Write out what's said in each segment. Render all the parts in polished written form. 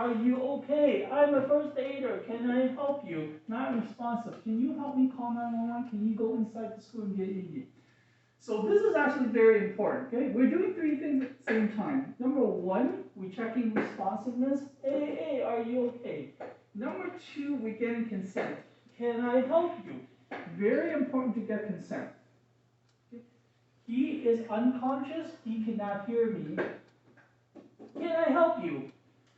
are you okay? I'm a first aider, can I help you? Not responsive, can you help me call 911? Can you go inside the school and get Iggy? So this is actually very important, okay? We're doing three things at the same time. Number one, we're checking responsiveness. Hey, are you okay? Number two, we're getting consent. Can I help you? Very important to get consent. Okay? He is unconscious, he cannot hear me. Can I help you?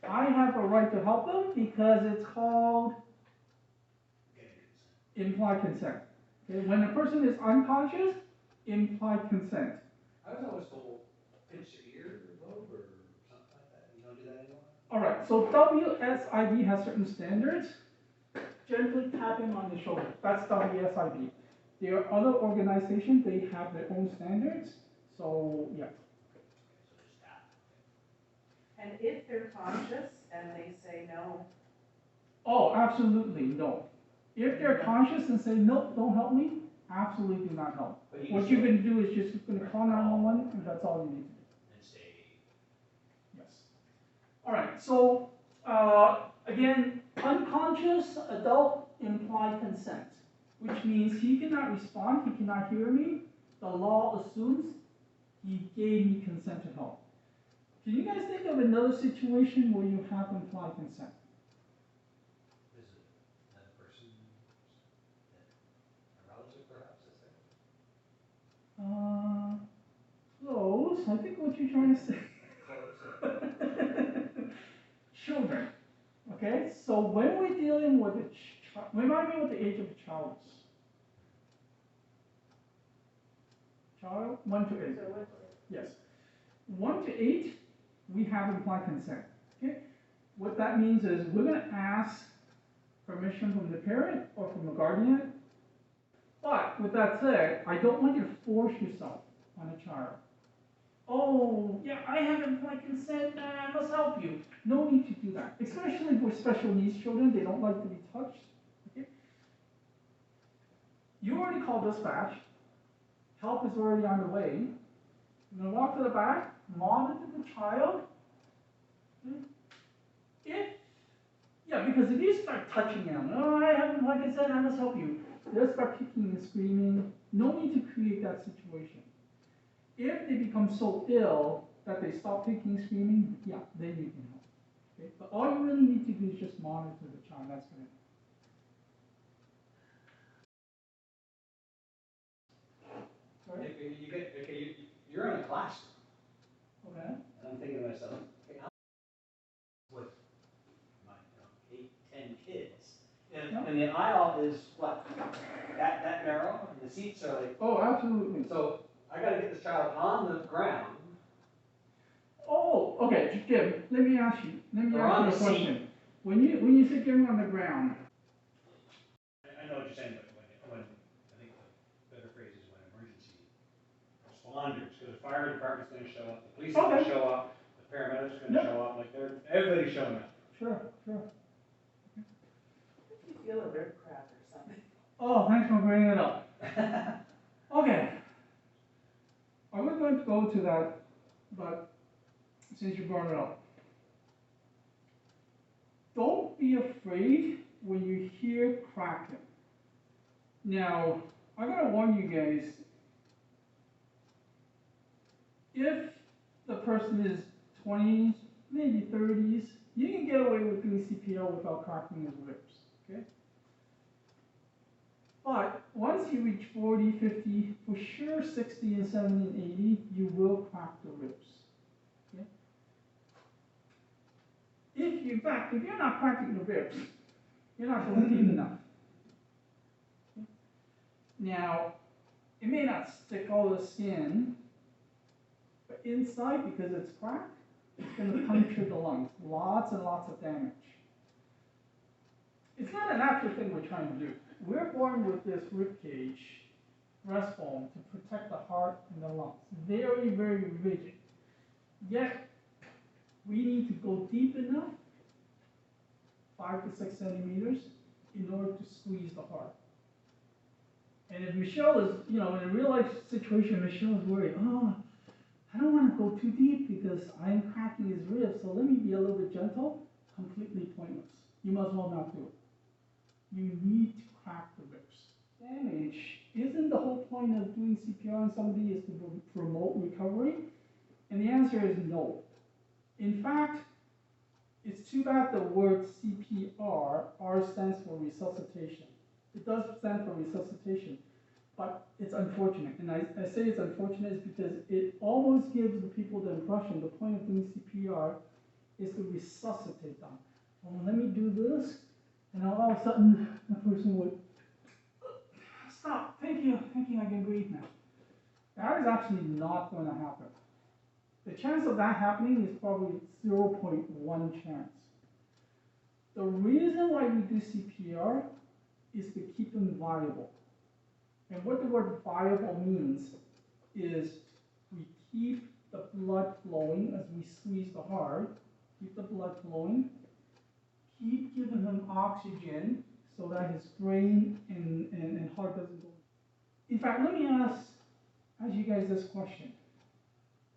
I have a right to help him because it's called implied consent. Okay? When a person is unconscious, implied consent. I was always told pinch your ear or lobe or something like that. You don't do that anymore? All right, so WSIB has certain standards. Gently tapping on the shoulder, that's WSIB. There are other organizations, they have their own standards. So, yeah. So just tap. And if they're conscious and they say no? Oh, absolutely, no. If they're conscious and say, nope, don't help me, absolutely do not help. What you're going to do is just going to call 911, and that's all you need to do. And say. Yes. All right, so again, unconscious adult implied consent, which means he cannot respond, he cannot hear me. The law assumes he gave me consent to help. Can you guys think of another situation where you have implied consent? Is it another person, a relative perhaps, is there? Close. I think what you're trying to say. Children. Okay, so when we're dealing with a child, remind me what the age of a child is. Child, 1 to 8. Yes. 1 to 8, we have implied consent. Okay? What that means is we're going to ask permission from the parent or from the guardian. But with that said, I don't want you to force yourself on a child. Oh, yeah, I have implied consent, I must help you. No need to do that. Especially with special needs children, they don't like to be touched. Okay? You already called dispatch. Help is already on the way. You're going to walk to the back, monitor the child. Because if you start touching them, oh, I have implied consent, I must help you. They'll start kicking and screaming. No need to create that situation. If they become so ill that they stop kicking and screaming, yeah, then you can help. Okay? But all you really need to do is just monitor the child. That's going to help. Okay, you're in a classroom. Okay. And I'm thinking to myself, okay, with my 8, 10 kids. And the aisle is what? That narrow, and the seats are like. Oh, absolutely. So I got to get this child on the ground. Oh, okay, Jim, let me ask you a question. When you say get him on the ground. I know what you're saying, but when I think the better phrase is when emergency responders, because the fire department's going to show up, the police are going to show up, the paramedics are going to show up, like everybody's showing up. Sure. If you feel a rib crack or something. Oh, thanks for bringing it up. Okay. I was going to go to that, but since you brought it up. Don't be afraid when you hear cracking. Now, I gotta warn you guys, if the person is 20s, maybe 30s, you can get away with doing CPR without cracking his ribs, okay? But once you reach 40, 50, for sure 60 and 70 and 80, you will crack the ribs, okay? In fact, if you're not cracking the ribs, you're not going deep enough. Okay? Now, it may not stick all the skin, but inside, because it's cracked, it's going to puncture the lungs. Lots and lots of damage. It's not a natural thing we're trying to do. We're born with this rib cage, breastbone, to protect the heart and the lungs. Very, very rigid. Yet, we need to go deep enough, 5 to 6 centimeters, in order to squeeze the heart. And if Michelle is, in a real life situation, Michelle is worried, oh, I don't want to go too deep because I'm cracking his ribs, so let me be a little bit gentle. completely pointless. You must as well not do it. You need to crack the whips. Damage, isn't the whole point of doing CPR on somebody is to promote recovery? And the answer is no. In fact, it's too bad the word CPR, R stands for resuscitation. It does stand for resuscitation, but it's unfortunate. And I say it's unfortunate is because it almost gives the people the impression the point of doing CPR is to resuscitate them. Well, let me do this, and all of a sudden, the person would stop. Thank you, I can breathe now. That is actually not going to happen. The chance of that happening is probably 0.1 chance. The reason why we do CPR is to keep them viable. And what the word viable means is we keep the blood flowing as we squeeze the heart, keep the blood flowing, keep giving him oxygen so that his brain and heart doesn't go. In fact, let me ask you guys this question.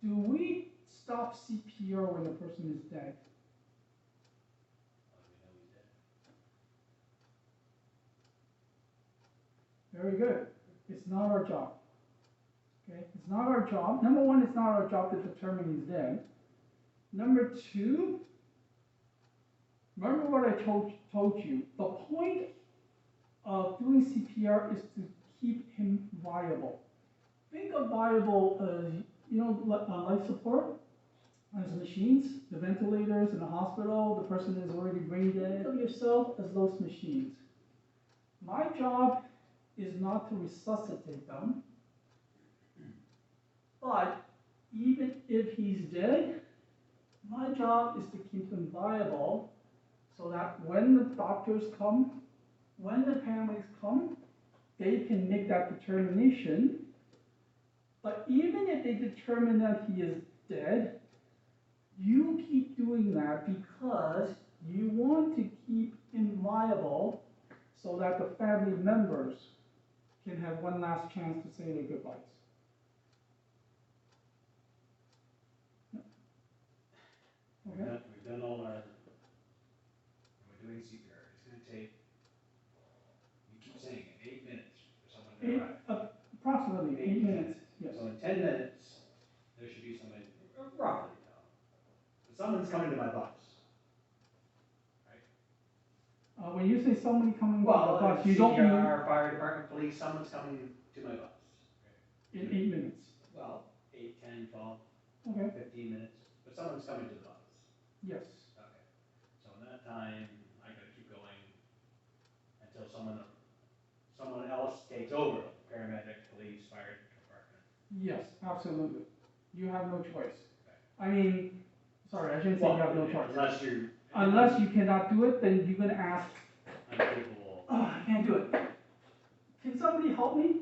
Do we stop CPR when the person is dead? Very good. It's not our job. Okay, it's not our job. Number one, it's not our job to determine he's dead. Number two, remember what I told you. The point of doing CPR is to keep him viable. Think of viable as, life support. There's machines, the ventilators in the hospital, the person is already brain dead. Think of yourself as those machines. My job is not to resuscitate them, but even if he's dead, my job is to keep him viable so that when the doctors come, when the paramedics come, they can make that determination. But even if they determine that he is dead, you keep doing that because you want to keep him viable so that the family members can have one last chance to say their goodbyes. Okay. We've done all our, we're doing CPR. It's going to take, you keep saying it, 8 minutes for someone to arrive. Approximately 8 minutes. Yes. So in 10 minutes, there should be somebody, roughly, someone's coming to my bus. Right? When you say somebody coming to the bus, you CPR, don't mean fire department, police, someone's coming to my bus. in 8 minutes. Well, 8, 10, 12, Okay. 15 minutes, but someone's coming to the bus. Yes. Okay. So in that time, I gotta keep going until someone else takes over, paramedic, police, fire department. Yes, absolutely. You have no choice. Okay. I mean, sorry, I shouldn't say you have no choice. Unless you cannot do it, then you're gonna ask, I'm capable. oh, I can't do it. Can somebody help me?